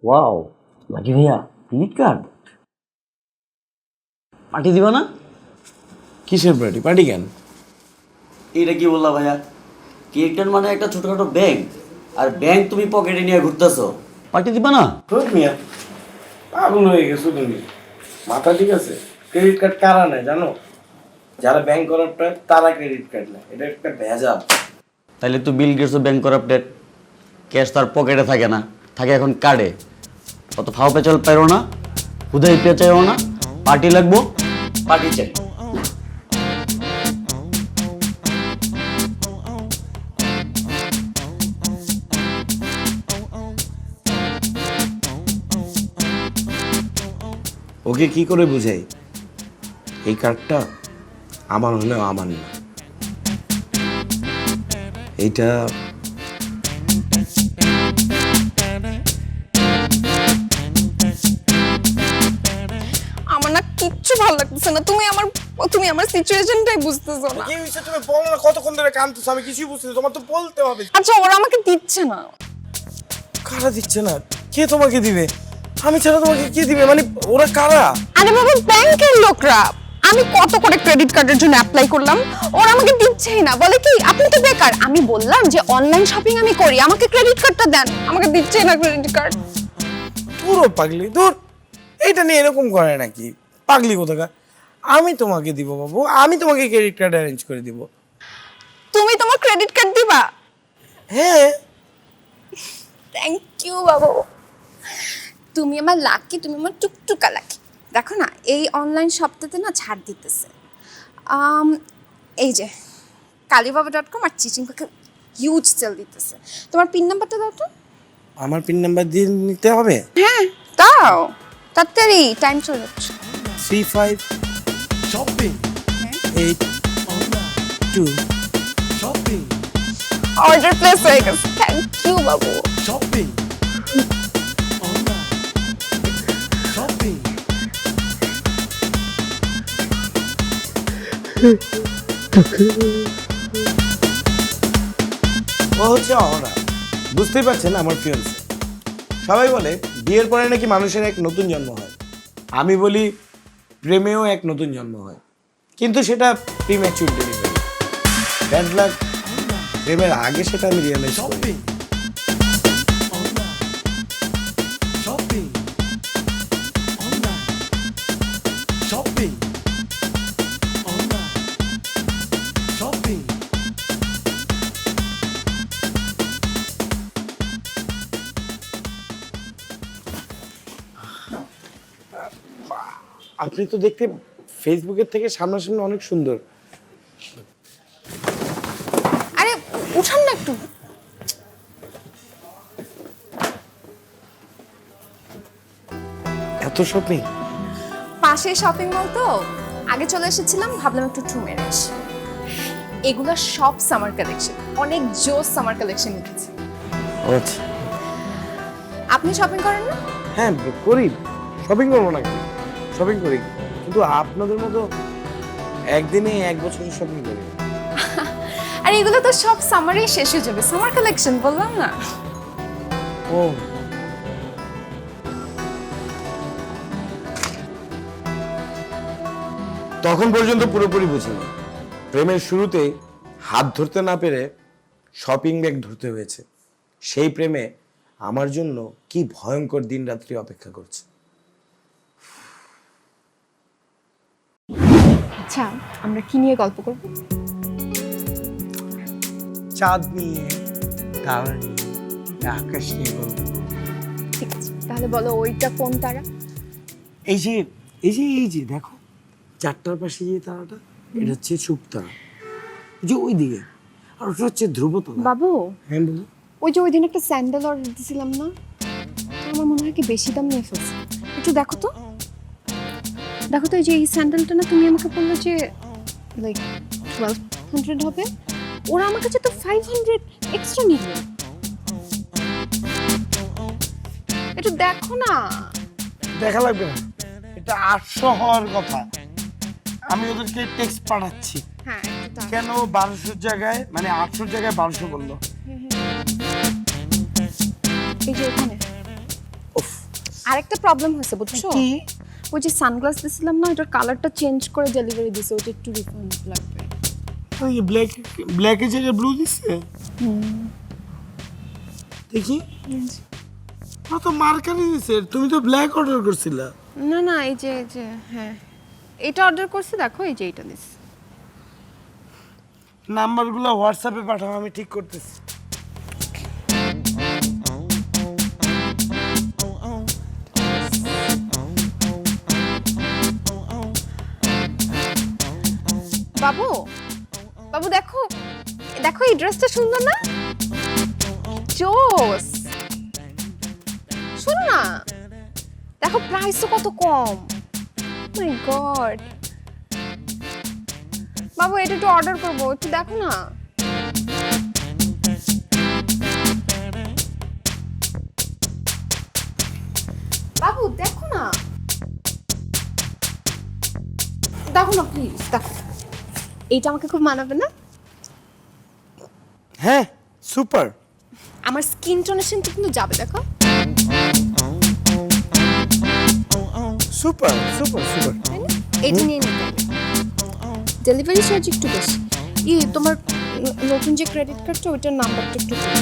Wow, lucky ভাইয়া credit card party দিবা না? কিসের পার্টি? পার্টি কেন? এটা কি বললা ভাইয়া? ক্রেডিট কার্ড মানে একটা ছোটখাটো ব্যাংক, আর ব্যাংক তুমি পকেটে নিয়ে ঘুরতেছো, পার্টি দিবা না? মিয়া পাগল হয়ে গেছো তুমি, মাথা ঠিক আছে? ক্রেডিট কার্ড কারা নেয় জানো? যারা ব্যাংক করাপ্টেড তারা ক্রেডিট কার্ড নেয়, এটা একটা ভেজাল। তাইলে তো বিল গেটসও ব্যাংক করাপ্টেড, ক্যাশ তার পকেটে থাকে না, থাকে এখন কার্ডে। অত ফাও পেঁচাল পাইরো না, হুদাই পেঁচাইও না, পার্টি লাগবো, পার্টি চাই। ওকে কি করে বুঝাই এই কার্ডটা আমার হলেও আমার না, এইটা আমার না কিচ্ছু ভালো লাগতেছে না। তুমি আমার সিচুয়েশনটাই বুঝতেছো না। কি হইছে তুমি বলো না, কতক্ষণ ধরে কাঁদতেছ, আমি কিছুই বুঝতেছি, তোমার তো বলতে হবে। আচ্ছা, ওরা আমাকে দিচ্ছে না। কারা দিচ্ছে না? কে তোমাকে দিবে? আমি ছাড়া তোমাকে কে দিবে? মানে ওরা কারা? আরে বাবা, ব্যাংকের লোকরা। আমি কত করে ক্রেডিট কার্ডের জন্য অ্যাপ্লাই করলাম, ওরা আমাকে দিচ্ছেই না। বলে কি, আপনি তো বেকার। আমি বললাম যে অনলাইন শপিং আমি করি, আমাকে ক্রেডিট কার্ডটা দেন। আমাকে দিচ্ছেই না ক্রেডিট কার্ড। পুরো পাগলি দূর, এইটা নিয়ে এরকম করে নাকি? পাগলি কোথাকার। আমি তোমাকে দিব বাবু, আমি তোমাকে ক্রেডিট কার্ড অ্যারেঞ্জ করে দিব। তুমি তোমার ক্রেডিট কার্ড দিবা? হ্যাঁ। থ্যাংক ইউ বাবু। তুমি আমার লাকি, তুমি আমার টুকটুকা লাকি। দেখো না, এই অনলাইন সপ্তাহে না ছাড় দিতেছে। এই যে কালীবাবা.com আর চিচিং পাখি হিউজ সেল দিতেছে। তোমার পিন নাম্বারটা দাও তো। আমার পিন নাম্বার দিয়ে নিতে হবে? হ্যাঁ দাও, তাড়াতাড়ি, টাইম চলে যাচ্ছে। 35 শপিং 8 2 শপিং অর্ডার প্লেস হয়ে গেছে। থ্যাংক ইউ বাবু। Shopping shopping. ও হচ্ছে অহনা, বুঝতেই পারছেন আমার ফিয়ান্সে। সবাই বলে বিয়ের পরে নাকি মানুষের এক নতুন জন্ম হয়, আমি বলি প্রেমেও এক নতুন জন্ম হয়, কিন্তু সেটা প্রিম্যাচুর ডেলিভারি। ব্যাড লাক, প্রেমের আগে সেটা আমি রিয়েলাইজ করি। আপনি তো দেখতে ফেসবুকের থেকে সামনাসামনি অনেক সুন্দর। আরে উঠান না একটু। এত শপিং? পাশে শপিং মল তো, আগে চলে এসেছিলাম, ভাবলাম একটু ঠু মেরে আসি। এগুলো সব সামার কালেকশন, অনেক জোস সামার কালেকশন উঠেছে। আচ্ছা, আপনি শপিং করেন না? হ্যাঁ করি, শপিং করবো নাকি? শপিং করি, কিন্তু আপনাদের মতো একদিনে 1 বছরের শপিং করি। আর এগুলো তো সব সামারেই শেষ হয়ে যাবে, সামার কালেকশন বললাম না। ও তখন পর্যন্ত পুরোপুরি বুঝিনি। প্রেমের শুরুতে হাত ধরতে না পেরে শপিং ব্যাগ ধরতে হয়েছে। সেই প্রেমে আমার জন্য কি ভয়ঙ্কর দিন রাত্রি অপেক্ষা করছে। আচ্ছা, আমরা কি নিয়ে গল্প করব? চাঁদ নিয়ে, তারা নিয়ে, আকাশ নিয়ে গল্প করব। ঠিক আছে, তাহলে বলো ওইটা কোন তারা? এই যে এই যে দেখো, 4টার পাশে যে তারাটা, এটা হচ্ছে শুভ তারা, যে ওই দিকে। আর ওটা হচ্ছে ধ্রুব তারা। বাবু, হ্যাঁ বলো। ওই যে ওই দিন একটা স্যান্ডেল অর্ডার দিয়েছিলাম না, আমার মনে হয় কি বেশি দাম নিয়ে ফেলছি। একটু দেখো তো, দেখো তো, এই যে এই স্যান্ডেলটা না তুমি আমাকে বললো যে লাইক 1200 হবে, ওরা আমার কাছে তো 500 এক্সট্রা নিল। একটু দেখো না। দেখা লাগবে না, এটা 800 হওয়ার কথা। আমি ওদেরকে টেক্সট পাঠাচ্ছি। হ্যাঁ, কেন 1200 জায়গায়, মানে 800 জায়গায় 1200 বললো? এই যে এখানে। উফ, আরেকটা প্রবলেম হয়েছে বুঝছো? কি? ওই যে সানগ্লাস দিছিলাম না, ওটার কালারটা চেঞ্জ করে ডেলিভারি দিছে, ওটা একটু রিফান্ড লাগবে। ওই ব্ল্যাকের জায়গায় ব্লু দিচ্ছে। দেখি তো মার্কারি দিছে, তুমি তো ব্ল্যাক অর্ডার করছিলা। না না, এই যে হ্যাঁ, এটা অর্ডার করছি, দেখো এই যে এটা দিস। নাম্বারগুলো হোয়াটসঅ্যাপে পাঠাও, আমি ঠিক করতেছি। বাবু, বাবু দেখো, দেখো এই ড্রেসটা সুন্দর না? জোস। শোনো না, দেখো প্রাইসও কত কম। মাই গড, বাবু এটা একটু অর্ডার করবো, একটু দেখো না। বাবু দেখো না, দেখো না প্লিজ, দেখো এইটা আমাকে খুব মানাবে না? হ্যাঁ, সুপার। আমার স্কিন টোনের সাথে কিন্তু যাবে, দেখো। Super super super. তাই না? এইটা নিয়ে নিতে হবে। ডেলিভারি চার্জ একটু বেশি। তোমার নতুন যে ক্রেডিট কার্ডটা, ওইটার নাম্বারটা একটু বলো।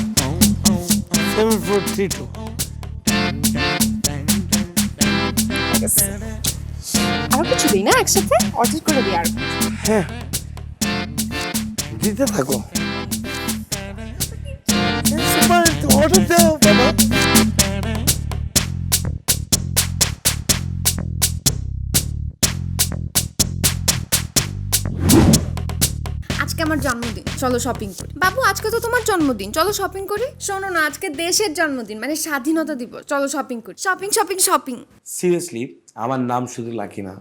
7432। ঠিক আছে। আরো কিছু দিই না একসাথে, অর্ডার করে দিই আর। হ্যাঁ, দিতে থাকো। সুপার, অর্ডার দাও বাবা। আজকে আমার জন্মদিন, চলো শপিং করি। বাবু আজকে তো তোমার জন্মদিন, চলো শপিং করি। শোনো না, আজকে দেশের জন্মদিন, মানে স্বাধীনতা দিবস, চলো শপিং করি। Shopping shopping shopping. সিরিয়াসলি, আমার নাম শুধু লাকি না।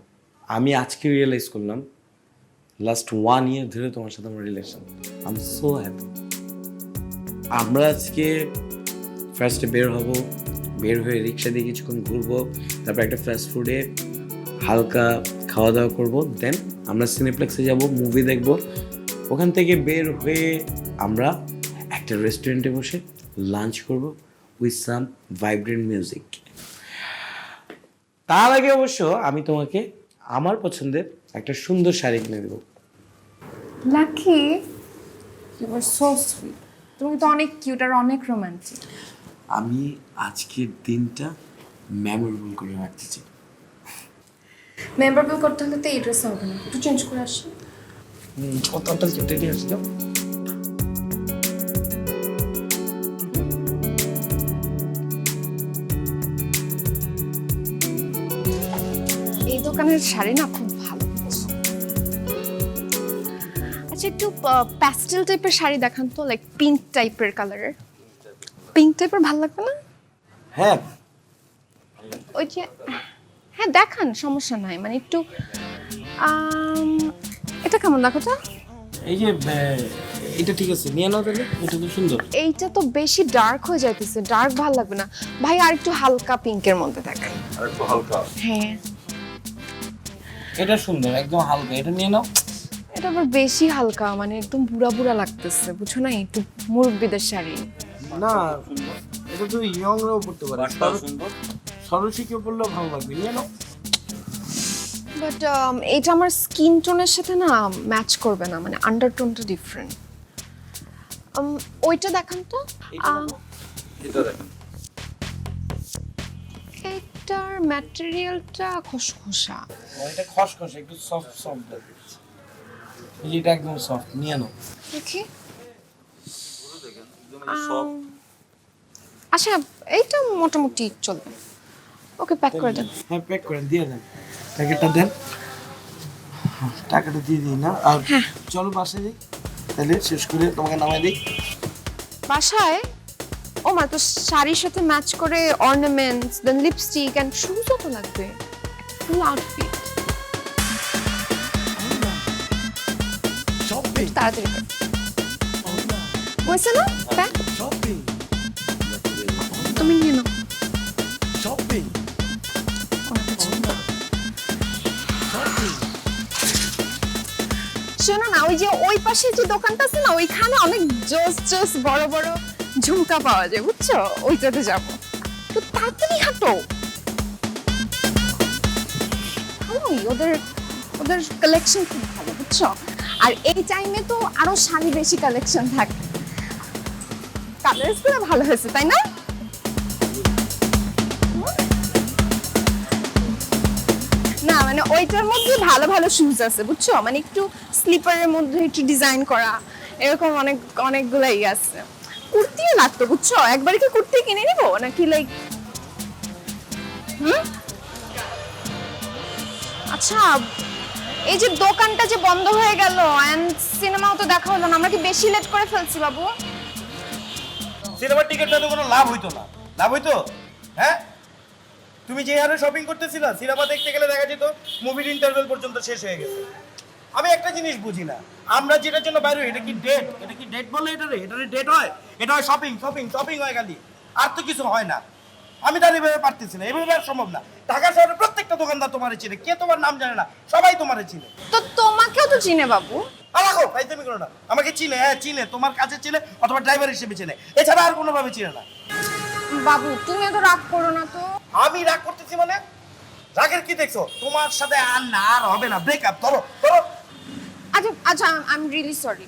আমি আজকে রিয়েলাইজ করলাম লাস্ট 1 ইয়ার ধরে তোমার সাথে আমার relation. I am so happy. আমরা আজকে ফার্স্টে বের হব, বের হয়ে রিক্সা দিয়ে কিছুক্ষণ ঘুরবো, তারপর একটা ফাস্ট ফুডে হালকা খাওয়া দাওয়া করবো, দেন আমরা সিনেপ্লেক্সে যাব, মুভি দেখবো। ওখান থেকে বের হয়ে আমরা একটা রেস্টুরেন্টে বসে লাঞ্চ করব উইথ সাম ভাইব্রেন্ট মিউজিক। তার আগে অবশ্য আমি তোমাকে আমার পছন্দের একটা সুন্দর শাড়ি কিনে দেবো। Lucky, you are so sweet. তুমি তো অনেক কিউট আর অনেক রোমান্টিক। আমি আজকের দিনটা মেমোরেবল করে রাখতে চাই। মেমোরেবল করতে হলে তো এই ড্রেস হবে না, একটু চেঞ্জ করে আসি। কতটা কেটে নিয়ে আসলো। এই দোকানের শাড়ি না খুব ভালো। আচ্ছা একটু প্যাস্টেল টাইপের শাড়ি দেখান তো, লাইক পিঙ্ক টাইপের কালারের। পিঙ্ক টাইপের ভালো লাগবে না? হ্যাঁ, ওই যে, হ্যাঁ দেখান, সমস্যা নাই, মানে একটু এটা কেমন দেখো তো। এই যে এটা ঠিক আছে, নিয়ে নাও তাহলে। এটা তো সুন্দর। এইটা তো বেশি ডার্ক হয়ে যাইতেছে, ডার্ক ভালো লাগবে না ভাই, আর একটু হালকা পিঙ্কের মধ্যে দেখান। আর একটু হালকা। হ্যাঁ এটা সুন্দর, একদম হালকা, এটা নিয়ে নাও। এটা আবার বেশি হালকা, মানে একদম বুড়া বুড়া লাগতেছে, বুঝছো না, একটু মুরব্বিদের শাড়ি। না, এটা তো ইয়ংরাও পড়তে পারে। সুন্দর, সরসী কেউ পড়লেও ভালো লাগবে, নিয়ে নাও। বাট এটা আমার স্কিন টোনের সাথে না ম্যাচ করবে না, মানে আন্ডারটোনটা ডিফারেন্ট। ওইটা দেখান তো। এটা দেখেন। এটার ম্যাটেরিয়ালটা খসখসা। এটা খসখসে, একটু সফট সফট লাগে। এটা একদম সফট, নিয়ে নাও। দেখি। আচ্ছা এইটা মোটামুটি চলবে। ওকে প্যাক করে দেন। হ্যাঁ, প্যাক করে দিয়ে দেন। প্যাকেটটা দেন। টাকাটা দিয়ে দিই না, আর চলো বাসায় যাই, তাহলে শেষ করে তোমাকে নামাই দিই। বাসায়? ও মা, তো শাড়ির সাথে ম্যাচ করে অর্নামেন্টস, দেন লিপস্টিক এন্ড শুজও তো লাগবে, ফুল আউটফিট। শপিং, তাড়াতাড়ি কর। হয়েছে না প্যাক? শপিং, তুমি নিয়ে নাও। শপিং, শোনো না, ওই যে ওই পাশে যে দোকানটা আছে না, ওইখানে অনেক জোস জোস বড় বড় ঝুমকা পাওয়া যায়, বুঝছো, ওইটাতে যাবো। তো তাড়াতাড়ি হাঁটো। ভালোই, ওদের ওদের কালেকশন খুব ভালো বুঝছো। আর এই টাইমে তো আরো শাড়ি বেশি কালেকশন থাকে। কালারসগুলো ভালো হয়েছে তাই না? না মানে ওইটার মধ্যে ভালো ভালো শুজ আছে বুঝছো, মানে একটু স্লিপারের মধ্যে একটু ডিজাইন করা, এরকম অনেকগুলাই আছে। কুর্তিও লাগতো বুঝছো, একবার কি কুর্তি কিনে নিবো নাকি লাইক আচ্ছা এই যে দোকানটা যে বন্ধ হয়ে গেল এন্ড সিনেমাও তো দেখা হলো না, আমরা কি বেশি লেট করে ফেলছি বাবু? সিনেমার টিকিটটা তো কোনো লাভ হইতো না। লাভ হইতো? হ্যাঁ, তুমি যে হারে শপিং করতেছিলা, সিনেমা দেখতে গেলে দেখা যেত মুভির ইন্টারভেল পর্যন্ত শেষ হয়ে গেছে। আমি একটা জিনিস বুঝি না, আমরা যেটার জন্য বাইরে এটা কি ডেট? এটা কি ডেট বলে এটারে ডেট হয়? এটা হয় শপিং শপিং শপিং হয় খালি, আর তো কিছু হয় না। আমি তার এভাবে পারতেছি না, এভাবে আর সম্ভব না। ঢাকা শহরের প্রত্যেকটা দোকানদার তোমারে চিনে, কে তোমার নাম জানে না, সবাই তোমারে চিনে। তো তোমাকেও তো চিনে বাবু। আমাকেও ফাইজলামি করো না, আমাকে চিনে, হ্যাঁ চিনে, তোমার কাছে চিনে অথবা ড্রাইভার হিসেবে চিনে, এছাড়া আর কোনোভাবে চিনে না। বাবু তুমি এত রাগ করো না তো। আমি রাগ করতেছি মানে? রাগের কি দেখছো? তোমার সাথে আর না, আর হবে না, ব্রেকআপ। ধরো ধরো। আচ্ছা আচ্ছা আই এম রিয়েলি সরি,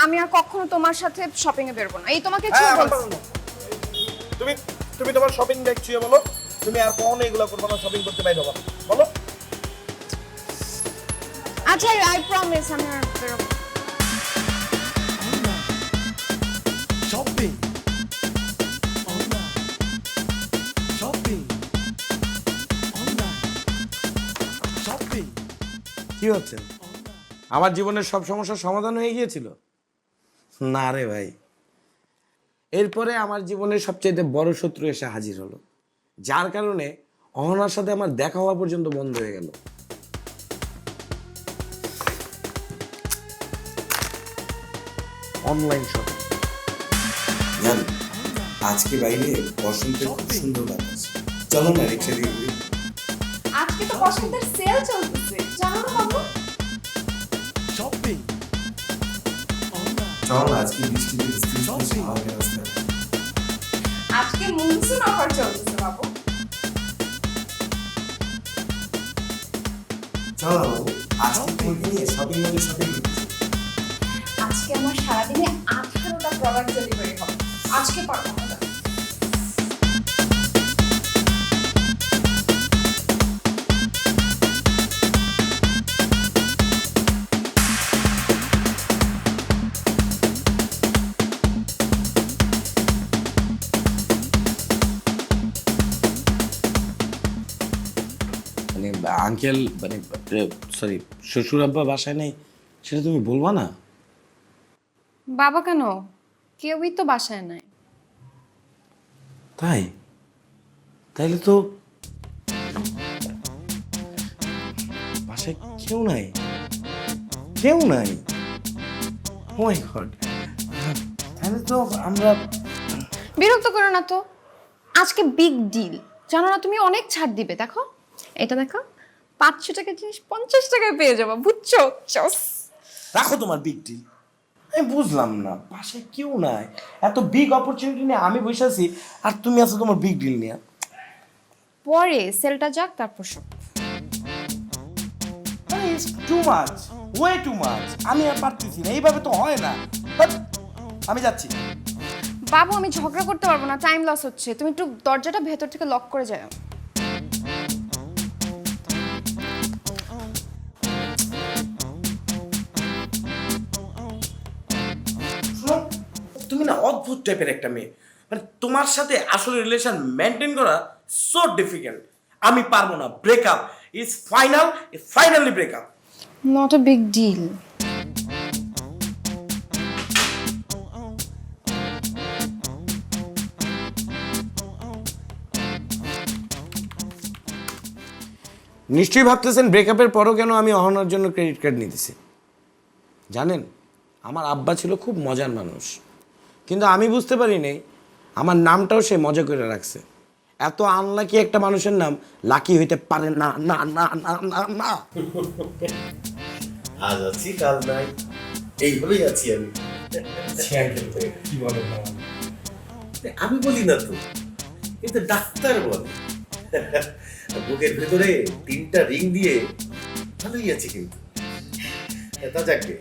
আমি আর কখনো তোমার সাথে শপিং এ বেরোবো না। এই তোমাকে কি হ্যাঁ, বলছি? তুমি তুমি তোমার শপিং ব্যাগ ছুঁয়ে বলো, তুমি আর কখনো এগুলো করবো না, শপিং করতে বাইরে হবা, বলো। আচ্ছা আই প্রমিস আমি আর বেরোবো। শপিং শপিং শপিং কি হচ্ছে? আমার জীবনের সব সমস্যার সমাধান হয়ে গিয়েছিল? না রে ভাই, এরপরে আমার জীবনের সবচেয়ে বড় শত্রু এসে হাজির হলো, যার কারণে অহনার সাথে আমার দেখা হওয়া পর্যন্ত বন্ধ হয়ে গেল। Online shopping. জান, আজকে বাইরে বসন্তের খুব সুন্দর বাতাস, চলো না রিক্সা দিয়ে ঘুরি। আজকে তো বসন্তের সেল চলতেছে জানো না বাবু? শপিং চল না, আজকে বৃষ্টিতে ভিজতে ভিজতে হাওয়া রাস্তা। আজকে মনসুন অফার চলতেছে বাবু। চলো না বাবু, আজকে তোমাকে নিয়ে শপিং মলে শপিং করতে। আজকে আমার সারাদিনে 18টা প্রোডাক্ট ডেলিভারি হবে, আজকে পারবো না। মানে আঙ্কেল, মানে সরি, শ্বশুর আব্বা বাসায় নেই, সেটা তুমি বলবা না? বাবা কেন? কেউই তো বাসায় নাই। তাই? তাইলে তো বাসায় কেউ নাই, কেউ নাই। ও মাই গড, তাহলে তো আমরা বিরক্ত করো না তো, আজকে বিগ ডিল জানো না তুমি, অনেক ছাড় দিবে। দেখো এটা দেখো, 500 টাকার জিনিস 50 টাকায় পেয়ে যাবো বুঝছো? চস রাখো তোমার বিগ ডিল। আমি বুঝলাম না, বাসায় কেউ নাই, এত বিগ অপরচুনিটি নিয়ে আমি বসে আছি, আর তুমি আছো তোমার বিগ ডিল নিয়ে। পরে সেলটা যাক তারপর সব। Too much, way too much. আমি আর পারতেছি না, এইভাবে তো হয় না। বাট আমি যাচ্ছি। বাবু আমি ঝগড়া করতে পারবো না, টাইম লস হচ্ছে। তুমি একটু দরজাটা ভেতর থেকে লক করে যাও। শোনো, তুমি না অদ্ভুত টাইপের একটা মেয়ে, মানে তোমার সাথে আসলে রিলেশন মেনটেন করা সো ডিফিকাল্ট। আমি পারবো না, breakup is final, finally breakup. Not a big deal. নিশ্চয়ই ভাবতেছেন ব্রেকআপের পরও কেন আমি অহনার জন্য ক্রেডিট কার্ড নিতেছি। জানেন, আমার আব্বা ছিল খুব মজার মানুষ, কিন্তু আমি বুঝতে পারি নাই আমার নামটাও সে মজা করে রাখছে। এত আনলাকি একটা মানুষের নাম লাকি হইতে পারে না, না না না না না। আজ আছি কাল নাই, এইভাবেই আছি আমি। কি বলো বাবা? আমি বলি না তো, কিন্তু ডাক্তার বলে। বুকের ভেতরে 3টা রিং দিয়ে ভালোই আছে কিন্তু। তা যাকবে,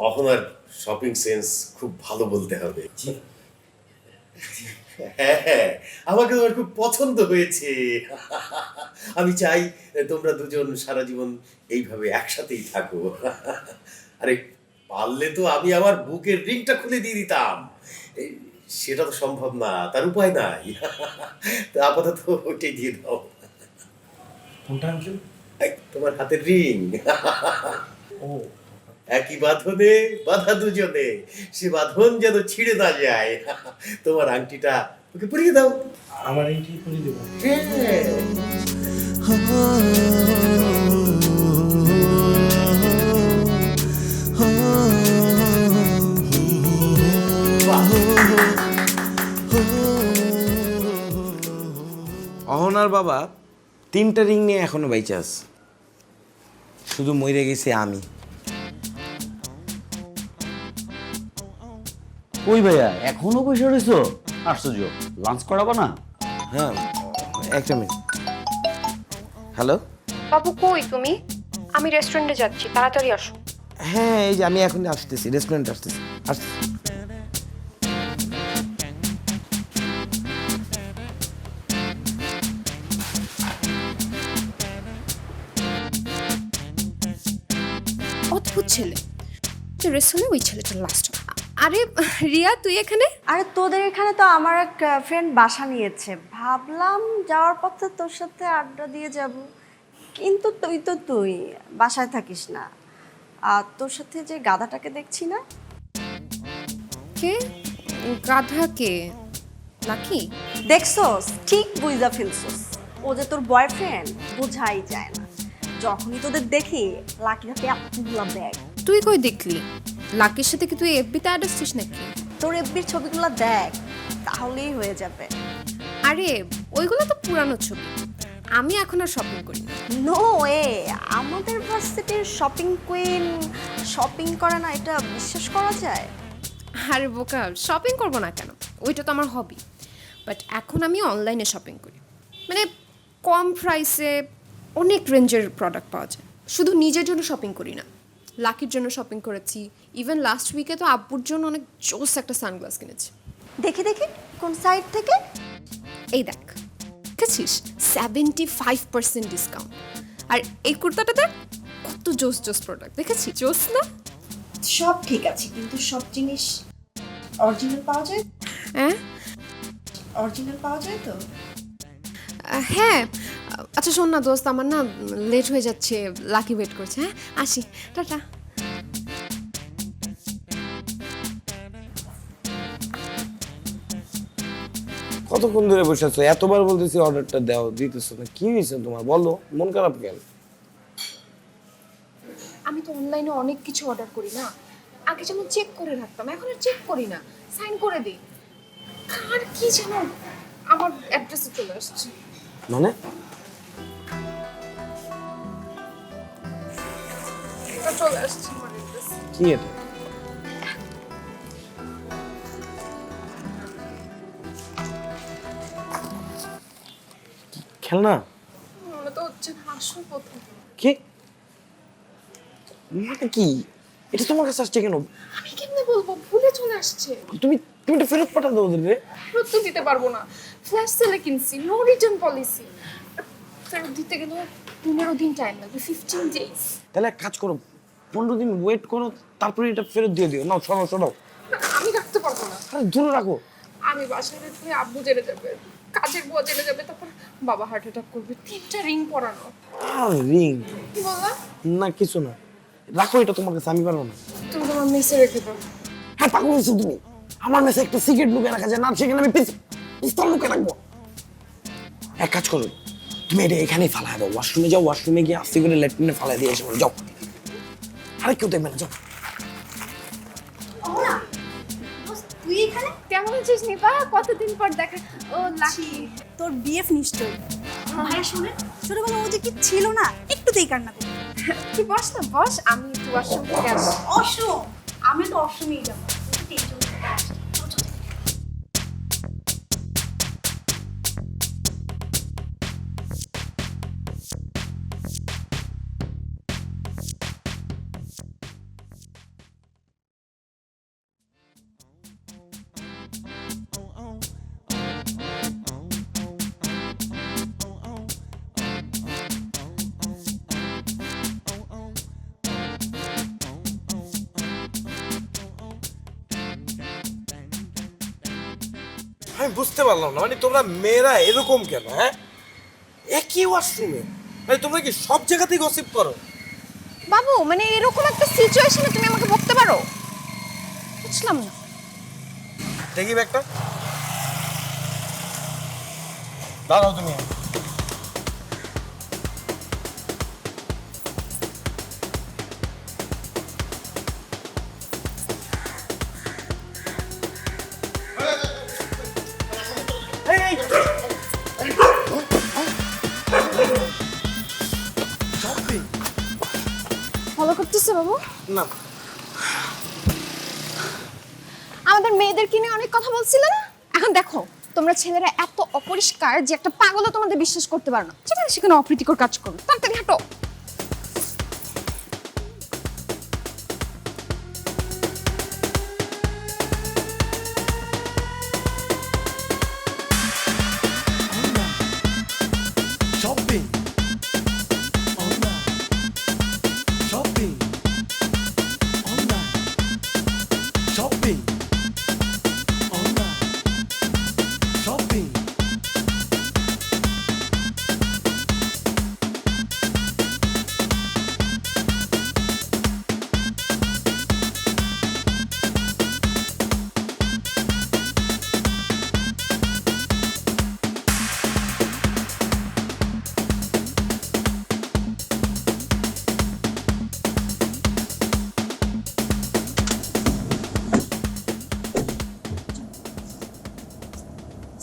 অহনার শপিং সেন্স খুব ভালো বলতে হবে। হ্যাঁ হ্যাঁ, আমাকে তোমার খুব পছন্দ হয়েছে। আমি চাই তোমরা দুজন সারা জীবন এইভাবে একসাথেই থাকো। আরে পারলে তো আমি আমার বুকের রিংটা খুলে দিয়ে দিতাম, সেটা তো সম্ভব না, তার উপায় নাই। তো আপাতত ওইটাই দিয়ে দাও। কোনটা আঙ্কেল? এই, তোমার হাতের রিং। ও, একই বাঁধনে বাঁধা দুজনে, সে বাঁধন যেন ছিঁড়ে না যায়। তোমার আংটিটা ওকে পরিয়ে দাও। আমার এইটি করে দেবো। অহনার বাবা 3টা রিং নিয়ে এখনো বাইচে আছে, শুধু মরে গেছি আমি। কই ভাইয়া এখনো বসে রইছো? আশ্চর্য, লাঞ্চ করাবো না? হ্যাঁ, একটা মিনিট। হ্যালো। বাবু কই তুমি? আমি রেস্টুরেন্টে যাচ্ছি, তাড়াতাড়ি আসো। হ্যাঁ, এই যে আমি এখন আসতেছি, রেস্টুরেন্ট আসতেছি। অদ্ভুত ছেলে, রেস্টুরেন্টে ওই ছেলেটা লাস্ট। আরে রিয়া তুই এখানে? আরে তোদের এখানে তো আমার এক ফ্রেন্ড বাসা নিয়েছে, ভাবলাম যাওয়ার পথে তোর সাথে আড্ডা দিয়ে যাব, কিন্তু তুই বাসায় থাকিস না। আর তোর সাথে যে গাধাটাকে দেখছি না, কে গাধা? কে? লাকি? দেখছস? ঠিক বুঝা ফেলছস, ও যে তোর বয়ফ্রেন্ড বোঝাই যায় না। যখনই তোদের দেখি লাকি হাতে এতগুলা ব্যাগ। তুই কই দেখলি? লাকির সাথে কি তুই এফবিতে অ্যাড আসছিস নাকি? তোর এফবির ছবিগুলো দেখ, তাহলেই হয়ে যাবে। আরে ওইগুলো তো পুরানো ছবি, আমি এখন আর শপিং করি না। নো এ, আমাদের ভার্সিটির শপিং কুইন শপিং করে না, এটা বিশ্বাস করা যায়? আরে বোকা, শপিং করবো না কেন? ওইটা তো আমার হবি। বাট এখন আমি অনলাইনে শপিং করি, মানে কম প্রাইসে অনেক রেঞ্জের প্রোডাক্ট পাওয়া যায়। শুধু নিজের জন্য শপিং করি না, লাকির জন্য শপিং করেছি। ইভেন লাস্ট উইকে তো আব্বুর জন্য অনেক জোস একটা সানগ্লাস কিনেছি। দেখি দেখি কোন সাইট থেকে? এই দেখ, দেখেছিস 75% ডিসকাউন্ট। আর এই কুর্তাটা দেখ, কত জোস জোস প্রোডাক্ট, দেখেছি? জোস না? সব ঠিক আছে, কিন্তু সব জিনিস অরিজিনাল পাওয়া যায়? হ্যাঁ অরিজিনাল পাওয়া যায় তো? হ্যাঁ। আচ্ছা শোন না দোস্ত, আমার না লেট হয়ে যাচ্ছে, লাকি ওয়েট করছে। হ্যাঁ আসি, টাটা। কতক্ষণ ধরে বসে আছো? এতবার বলতেছি অর্ডারটা দাও, দিতেছো না। কি হয়েছে তোমার, বলো? মন খারাপ কেন? আমি তো অনলাইনে অনেক কিছু অর্ডার করি না, আগে যেমন চেক করে রাখতাম, এখন আর চেক করি না, সাইন করে দিই। আর কি যেন আমার অ্যাড্রেসে চলে আসছে। মানে এটা চলে আসছে আমার অ্যাড্রেস। কি এটা? খেলনা? মনে তো হচ্ছে না, আসল কোথায়? কি মানে কি এটা তোমার কাছে আসছে কেন? আমি কেমনে বলবো, ভুলে চলে আসছে। তুমি তুমি এটা ফেরত পাঠা দাও ওদের রে। ফেরত তো দিতে পারবো না, ফ্ল্যাশ সেলে কিনছি, নো রিটার্ন পলিসি। ফেরত দিতে গেলে 15 দিন টাইম লাগবে, 15 ডেজ। তাহলে এক কাজ করো, 15 দিন ওয়েট করো, তারপরে এটা ফেরত দিয়ে দিও। নাও সরাও সরাও। আমি রাখতে পারবো না। আরে দূরে রাখো। আমি বাসায় রেখে আব্বু জেনে যাবে, কাজের বুয়া জেনে যাবে, তারপর বাবা হার্ট অ্যাটাক করবে। 3টা রিং পরানো। আর রিং কি বললা? না কিছু না, রাখো এটা তোমার কাছে, আমি পারবো না। তুমি তোমার মেসে রেখে দাও। হ্যাঁ পাগল হয়েছো তুমি? আমার মেসে একটা সিগারেট লুকে রাখা যায় না, সেখানে আমি পিস্তল লুকে রাখবো? এক কাজ করো, তুমি এটা এখানেই ফালাই দাও, ওয়াশরুমে যাও, ওয়াশরুমে গিয়ে আস্তে করে ল্যাট্রিনে ফালাই দিয়ে এসে বলো, যাও। আরে কেউ দেখবে না, যাও। তুই এখানে? কেমন আছিস নিপা? কতদিন পর দেখা। ও লাকি, তোর বিএফ নিশ্চয়ই। ভাইয়া শুনে ছোটবেলা ও যে কি ছিল না, একটুতেই কান্না করে। তুই বস না, বস, আমি একটু ওয়াশরুম থেকে আসি। অশোক, আমি তো অষ্টমীই যাবো। আমি বুঝতে পারলাম না, মানে তোমরা মেয়েরা এরকম কেন? হ্যাঁ, একই ওয়াশরুমে, মানে তোমরা কি সব জায়গাতেই গসিপ করো? বাবু মানে এরকম একটা সিচুয়েশনে তুমি আমাকে বকতে পারো? বুঝলাম না। দেখি ব্যাগটা দাঁড়াও তুমি। ফলো করতেছে বাবু? না, আমাদের মেয়েদেরকে নিয়ে অনেক কথা বলছিলে না, এখন দেখো তোমরা ছেলেরা এত অপরিষ্কার যে একটা পাগলও তোমাদের বিশ্বাস করতে পারো না। যেখানে সেখানে অপ্রীতিকর কাজ করো, তাড়াতাড়ি হাঁটো। shopping online, shopping online, shopping online, shopping.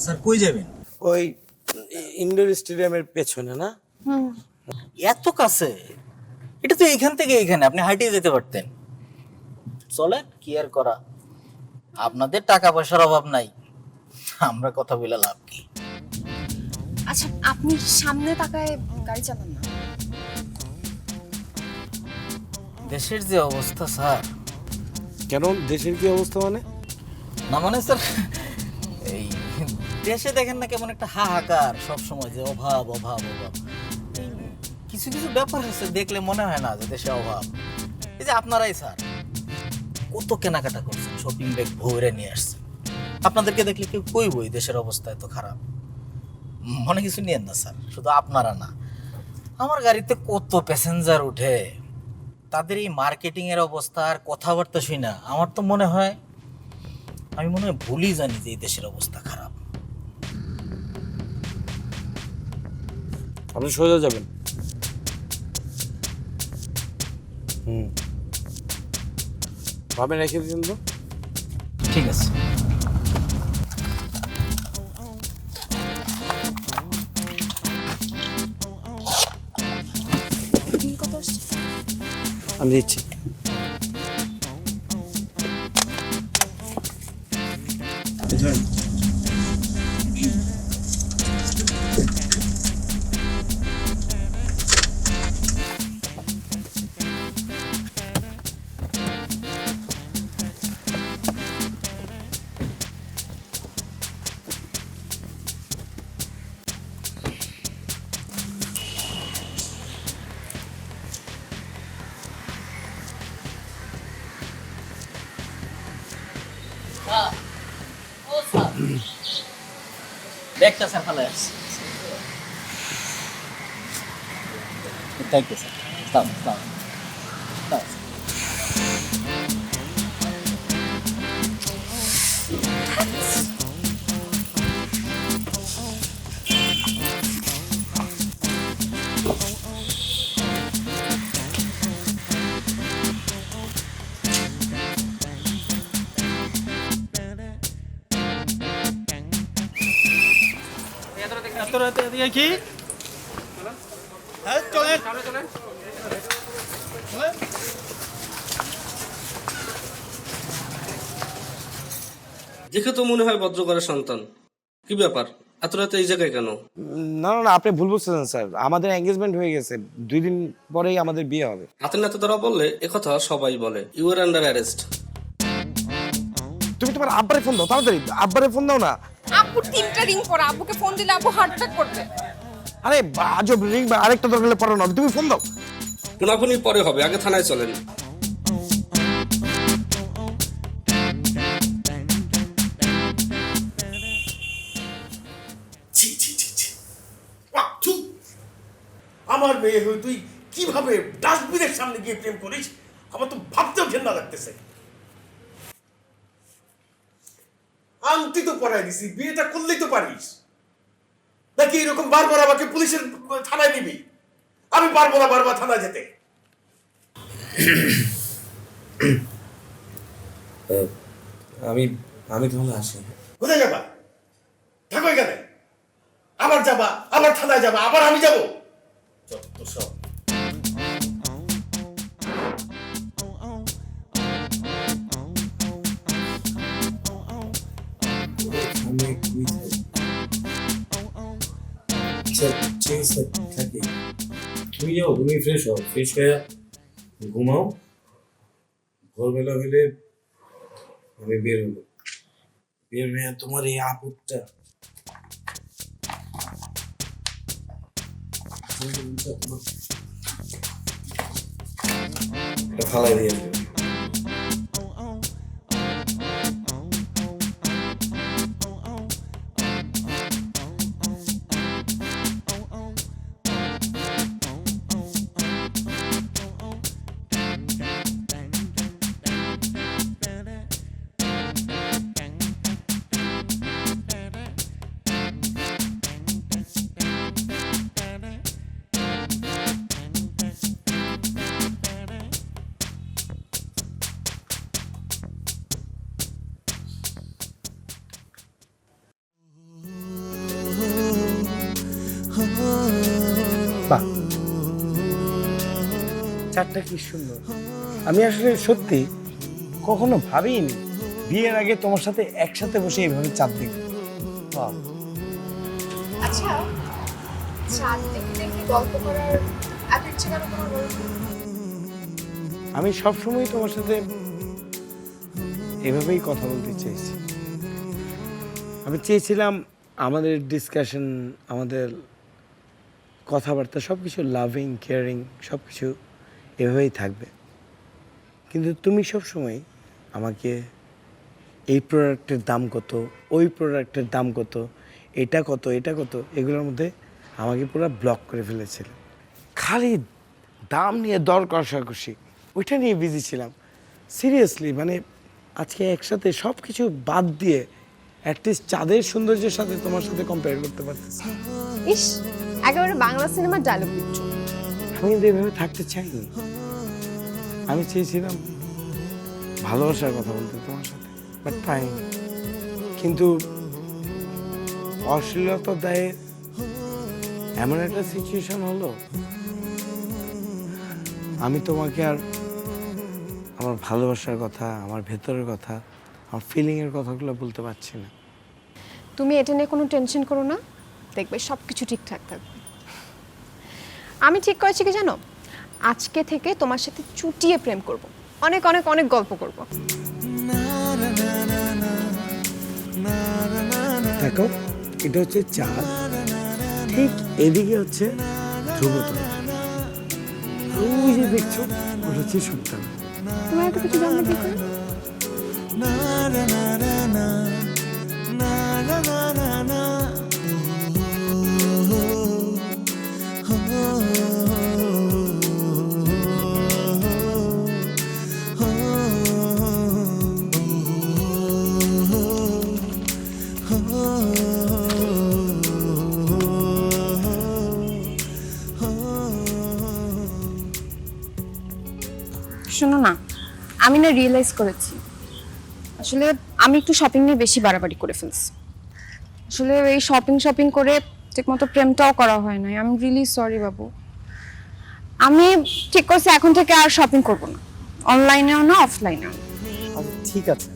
Sir কই যাবেন? ওই ইনডোর স্টেডিয়ামের পেছনে না? এত কাছে? এটা তো এইখান থেকে এইখানে, আপনি হাঁটিয়ে যেতে পারতেন। চলেন, কি আর করা, আপনাদের টাকা পয়সার অভাব নাই, আমরা কথা বলে লাভ কি? আচ্ছা আপনি সামনে তাকায় গাড়ি চালান না। দেশের যে অবস্থা স্যার। কেন দেশের কি অবস্থা মানে? না মানে স্যার, এই দেশে দেখেন না কেমন একটা হাহাকার সব সময়, যে অভাব অভাব অভাব। এই কিছু কিছু ব্যাপার আছে দেখলে মনে হয় না যে দেশে অভাব। এই যে আপনারাই স্যার কত কেনাকাটা করছেন, শপিং ব্যাগ ভরে নিয়ে আসছেন, আপনাদেরকে দেখলে কেউ কইবই দেশের অবস্থা এত খারাপ। মনে কিছু নিয়েন না স্যার, শুধু আপনারা না, আমার গাড়িতে কত প্যাসেঞ্জার উঠে, তাদের এই মার্কেটিং এর অবস্থা আর কথাবার্তা শুই না, আমার তো মনে হয়, আমি মনে হয় ভুলই জানি যে এই দেশের অবস্থা খারাপ। আপনি সোজা যাবেন। ভাবে রেখে দিন তো। ঠিক আছে। আমি দিচ্ছি। ব্যাগটা স্যার ফেলে আসছে। Thank you sir. দাও দাও দাও। কি হ্যাঁ চলেন। দেখে তো মনে হয় ভদ্রঘরের সন্তান। কি ব্যাপার, এত রাতে এই জায়গায় কেন? না না না, আপনি ভুল বুঝতেছেন স্যার, আমাদের এঙ্গেজমেন্ট হয়ে গেছে, 2 দিন পরেই আমাদের বিয়ে হবে। হাতের নাতে ধরা বললে একথা সবাই বলে, ইউ আর আন্ডার অ্যারেস্ট। তুমি তোমার আব্বারে ফোন দাও, তাড়াতাড়ি আব্বারে ফোন দাও না। আব্বু 3টা রিং করে, আব্বুকে ফোন দিলে আব্বু হার্ট অ্যাটাক করবে। আরে আজব রিং, আরেকটা দরকার হলে পরে না, তুমি ফোন দাও। ফোনাফুনি পরে হবে, আগে থানায় চলেন। আমার মেয়ে হয়ে তুই কিভাবে ডাস্টবিনের সামনে গিয়ে প্রেম করিস আমার তো ভাবতেও ঘেন্না লাগতেছে। আংটি তো পরাই দিছি, বিয়েটা করলেই তো পারিস, নাকি এরকম বারবার আমাকে পুলিশের থানায় নিবি? আমি পারবো না বারবার থানায় যেতে। আমি তাহলে আসি। কোথায় যাবা? থাকো এখানে। আবার যাবা, আবার থানায় যাবা, আবার আমি যাবো, যত সব। তুমি যাও, তুমি ফ্রেশ হও, ফ্রেশ হয়ে ঘুমাও। ভোরবেলা হলে আমি বের হবো, বের হয়ে তোমার এই আপদটা ফালাই দিয়ে দেবে। বাহ, চারটা কি সুন্দর। আমি আসলে সত্যি কখনো ভাবিনি বিয়ের আগে তোমার সাথে একসাথে বসে এইভাবে চাঁদ দেখব। বাহ, আচ্ছা, চাঁদ দেখে দেখে গল্প করার এত ইচ্ছে কেন তোমার বলো তো? আমি সবসময় তোমার সাথে এভাবেই কথা বলতে চেয়েছি। আমি চেয়েছিলাম আমাদের ডিসকাশন, আমাদের কথাবার্তা সব কিছু লাভিং, কেয়ারিং সব কিছু এভাবেই থাকবে। কিন্তু তুমি সবসময় আমাকে এই প্রোডাক্টের দাম কত, ওই প্রোডাক্টের দাম কত, এটা কত, এটা কত, এগুলোর মধ্যে আমাকে পুরো ব্লক করে ফেলেছিলে। খালি দাম নিয়ে দর কষাকষি, ওইটা নিয়ে বিজি ছিলাম। সিরিয়াসলি মানে আজকে একসাথে সব কিছু বাদ দিয়ে অ্যাটলিস্ট চাঁদের সৌন্দর্যের সাথে তোমার সাথে কম্পেয়ার করতে পারতেছি। ইস, একেবারে বাংলা সিনেমার ডায়লগ দিচ্ছ। আমি কিন্তু এভাবে থাকতে চাইনি। আমি চেয়েছিলাম ভালোবাসার কথা বলতে তোমার সাথে, বাট পাইনি। কিন্তু অশ্লীলতার দায়ে এমন একটা সিচুয়েশন হলো, আমি তোমাকে আর আমার ভালোবাসার কথা, আমার ভেতরের কথা, আমার ফিলিংয়ের কথাগুলো বলতে পারছি না। তুমি এটা নিয়ে কোনো টেনশন করো না, দেখবে সব কিছু ঠিকঠাক থাকবে। আমি ঠিক করেছি কি জানো, আজকে থেকে তোমার সাথে চুটিয়ে প্রেম করব, অনেক অনেক অনেক গল্প করব। দেখো, এটা হচ্ছে চাঁদ, ঠিক এদিকে হচ্ছে ধ্রুব তারা। ওই যে দেখছো, ওটা হচ্ছে সন্তান। তোমার এত কিছু জানলে কি করে? শোনো না, আমি না রিয়েলাইজ করেছি আসলে আমি একটু শপিং নিয়ে বেশি বাড়াবাড়ি করে ফেলছি। আসলে এই শপিং করে ঠিকমতো প্রেমটাও করা হয় না। আই এম রিয়েলি সরি বাবু। আমি ঠিক করছি এখন থেকে আর শপিং করব না, অনলাইনেও না অফলাইনেও। আচ্ছা ঠিক আছে,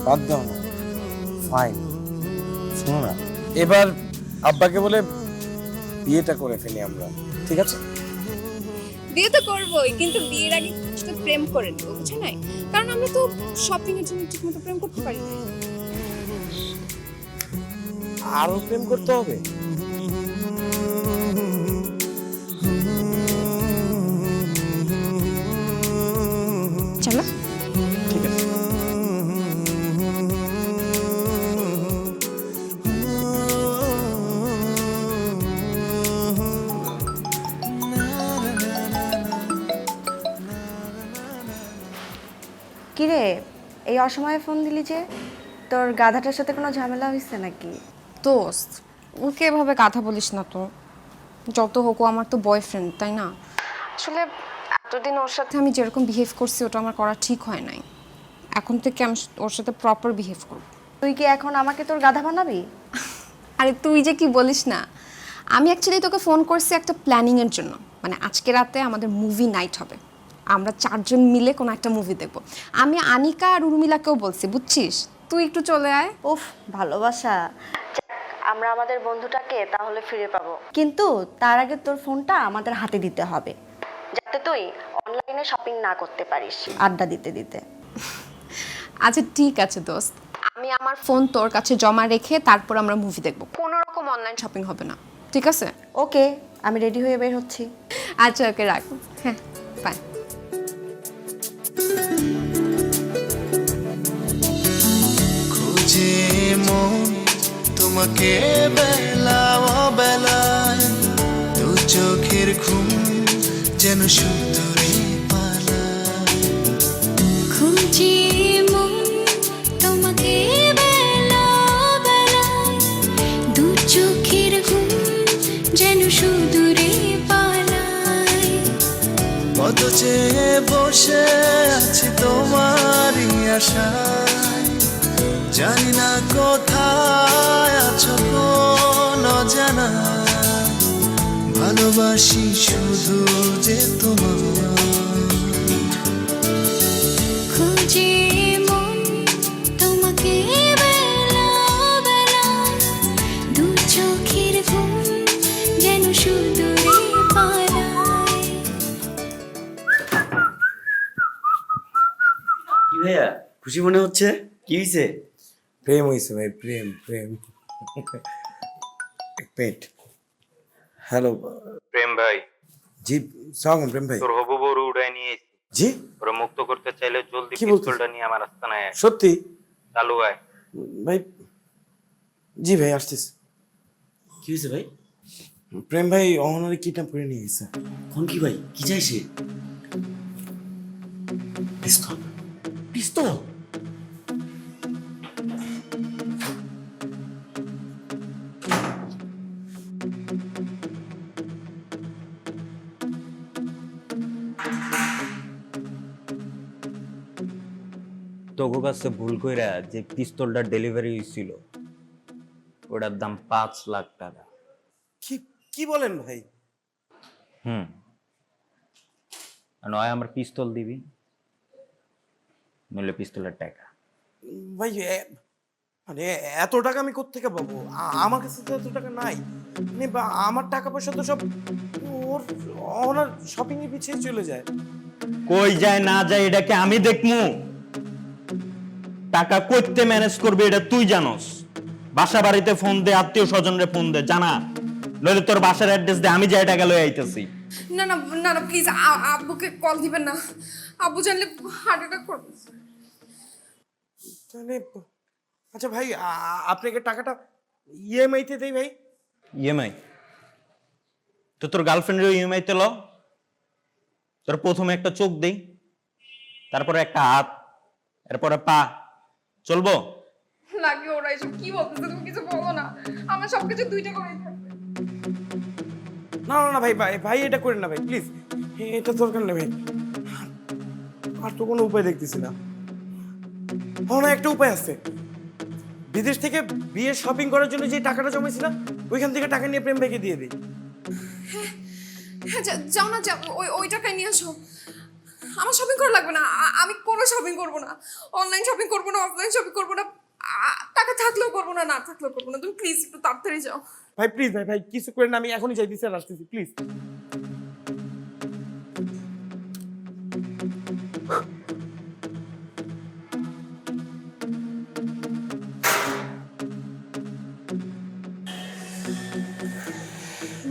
বাদ দাও না, ফাইন। শোনো না, এবার আব্বাকে বলে বিয়েটা করে ফেলি আমরা, ঠিক আছে? বিয়ে তো করবোই, কিন্তু বিয়ের আগে তো প্রেম করে নেবো, বুঝছো নাই? কারণ আমরা তো শপিং এর জন্য ঠিকমতো প্রেম করতে পারি না। আরো প্রেম করতে হবে? চলো। ঠিক আছে। এই অসময়ে ফোন দিলি যে? তোর গাধাটার সাথে কোনো ঝামেলা হয়েছে নাকি? দোস্ত, ওকে এভাবে কথা বলিস না তো। যত হোক ও আমার তো বয়ফ্রেন্ড, তাই না? আসলে এতদিন ওর সাথে আমি যেরকম বিহেভ করছি ওটা আমার করা ঠিক হয় নাই। এখন থেকে আমি ওর সাথে প্রপার বিহেভ করব। তুই কি এখন আমাকে তোর গাধা বানাবি? আরে তুই যে কি বলিস না, আমি অ্যাকচুয়ালি তোকে ফোন করছি একটা প্ল্যানিংয়ের জন্য। মানে আজকে রাতে আমাদের মুভি নাইট হবে, আমরা 4 জন মিলে কোনো একটা মুভি দেখব। আমি আনিকা আর উর্মিলাকেও বলছি, বুঝছিস? তুই একটু চলে আয়। উফ, ভালোবাসা। আমরা আমাদের বন্ধুটাকে তাহলে ফিরে পাবো, কিন্তু তার আগে তোর ফোনটা আমাদের হাতে দিতে হবে, যাতে তুই অনলাইনে শপিং না করতে পারিস আড্ডা দিতে দিতে। আচ্ছা ঠিক আছে দোস্ত, আমি আমার ফোন তোর কাছে জমা রেখে তারপর আমরা মুভি দেখব। কোনো রকম অনলাইন শপিং হবে না, ঠিক আছে? ওকে, আমি রেডি হয়ে বের হচ্ছি। আচ্ছা ওকে, রাখ। হ্যাঁ, বাই। খুঁজে মন তোমাকে বেলা অবেলায়, দু চোখের ঘুম যেন সুদূরে পালায়। খুঁজে মন তোমাকে বেলা বেলায়, দু চোখের ঘুম যেন সুদূরে পালায়। কত চেয়ে বসে আছি তোমারই আশায়, জানি না কোথায় আছো কোন অজানা, ভালোবাসি শুধু যে তোমার। খুঁজে মন তোমাকে বেলা বেলায়, দু চোখের ঘুম যেন সুদূরে পালায়। কি ভাইয়া, খুশি মনে হচ্ছে? কি হয়েছে? প্রেম হয়েছে ভাই, প্রেম প্রেম। পেট। হ্যালো প্রেম ভাই, জি, সালাম প্রেম ভাই। তোর হবু বউ উড়াই নিয়ে এসেছি। জি, ওরা মুক্ত করতে চাইলে জলদি কি বলছিস? পিস্তলটা নিয়ে আমার আস্তানায় আয়। সত্যি চালু আয়। ভাই? জি ভাই, আসতেছি। কি হয়েছে ভাই? প্রেম ভাই অহনারে কিডন্যাপ করে নিয়ে গেছে। কোন কি ভাই, কি চাইছে? পিস্তল? পিস্তল? তোগো কাছে ভুল কইরা যে পিস্তলটা ডেলিভারি হয়েছিল ওটার দাম 5 লাখ টাকা। কি কি বলেন ভাই? নয় আমার পিস্তল দিবি, নইলে পিস্তলের টাকা। ভাই মানে এত টাকা আমি কোত্থেকে পাবো? আমার কাছে তো এত টাকা নাই। মানে আমার টাকা পয়সা তো সব ওর ওনার শপিং এর পিছিয়ে চলে যায়। কই যায় না যায় এটাকে আমি দেখমু? টাকা কইতে ম্যানেজ করবে এটা তুই জানোস। বাসা বাড়িতে ফোন দে, আত্মীয় স্বজনরে ফোন দে, জানা নইলে তোর বাসার অ্যাড্রেস দে, আমি যাই টাকা লই আইতাছি। না না না না, প্লিজ আব্বুকে কল দিবেন না। আব্বু জানলে হার্ট অ্যাটাক করবে। তাহলে আচ্ছা ভাই, আপনাকে টাকাটা ইএমআই তে দেই ভাই। ইএমআই? তো তোর গার্লফ্রেন্ডের ইএমআই তে ল। তোর প্রথমে একটা চোখ দেই, তারপরে একটা হাত, এরপরে পা, চলবো? লাগে ওরা এসব কি বলতেছে, তুমি কিছু বলো না। আমার সবকিছু 2 টাকা করে থাকবে। না না না ভাই, ভাই ভাই এটা করেন না ভাই, প্লিজ। এটা দরকার নেই ভাই। আর তো কোনো উপায় দেখতেছি না। না, একটা উপায় আছে। বিদেশ থেকে বিয়ের শপিং করার জন্য যে টাকাটা জমেছিলাম ওইখান থেকে টাকা নিয়ে প্রেম ভাইকে দিয়ে দিই। হ্যাঁ, যাও না, যাও, ওই টাকায় নিয়ে আসো। আমার শপিং করা লাগবে না, আমি কোনো শপিং করবো না। অনলাইন শপিং করবো না, অফলাইন শপিং করবো না। টাকা থাকলেও করবো না, না থাকলেও করবো না। তুমি প্লিজ একটু তাড়াতাড়ি যাও। ভাই প্লিজ, ভাই ভাই কিছু করেন না, আমি এখনই যাই, বিচার আসতেছি প্লিজ।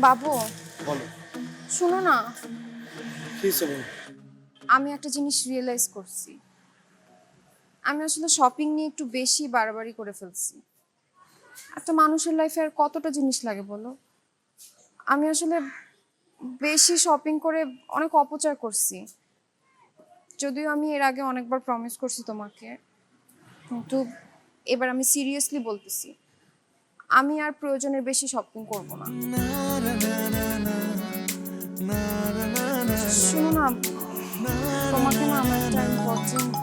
বাবু বলো। শুনো না, কি বলো? আমি একটা জিনিস রিয়েলাইজ করছি। আমি আসলে শপিং নিয়ে একটু বেশি বাড়াবাড়ি করে ফেলছি। একটা মানুষের লাইফে আর কতটা জিনিস লাগে বলো? আমি আসলে বেশি শপিং করে অনেক অপচয় করছি। যদিও আমি এর আগে অনেকবার প্রমিস করছি তোমাকে কিন্তু এবার আমি সিরিয়াসলি বলতেছি, আমি আর প্রয়োজনের বেশি শপিং করব না। শোনো না, তোমাকে না আমার একটা ইম্পর্টেন্ট।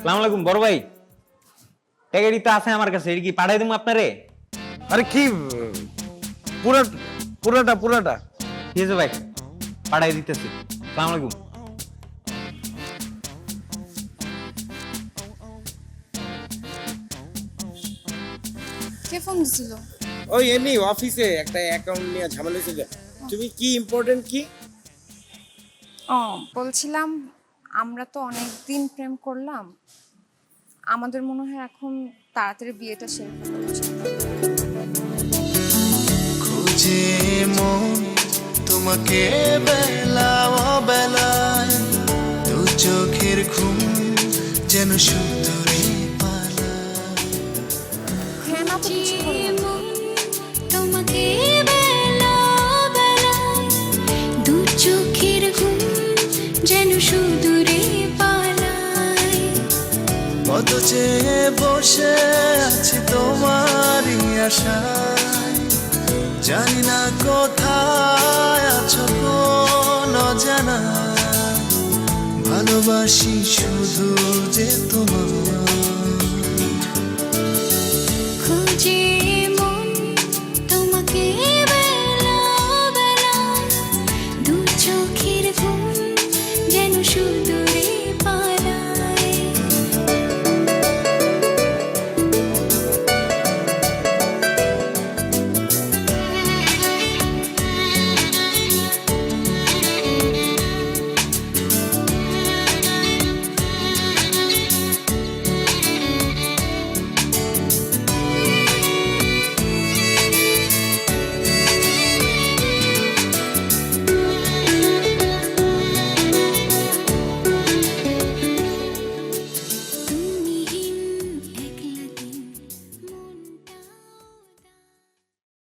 সালাম আলাইকুম বড় ভাই, টাকাটি তো আছে আমার কাছে, এটা কি পাঠাই দেবো আপনারে? আরে কি পুরাটা ঠিক আছে ভাই, পাঠাই দিতেছি। সালাম আলাইকুম। কে ফোন দিছিল? ওই এমনি অফিসে একটা অ্যাকাউন্ট নিয়ে ঝামেলা হয়েছিল। তুমি কি ইম্পর্টেন্ট কি? ও বলছিলাম, আমরা তো অনেক দিন প্রেম করলাম, আমাদের মনে হয় এখন তাড়াতাড়ি বিয়েটা সেরে ফেলা উচিত। খুঁজে মন তোমাকে বেলা অবেলায়, দু চোখের ঘুম যেন সুন্দরী পালায়। হ্যাঁ না তো কিছু বললাম না। তোমাকে বেলা বেলায় দু চোখের ঘুম যেন সুদূরে পালায়। কত চেয়ে বসে আছি তোমারই আশায়, জানি না কোথায় আছো কোন অজানা, ভালোবাসি শুধু যে তোমার। খুঁজে মন তোমাকে বেলা বেলায় দু চোখের ঘুম যেন সুদূরে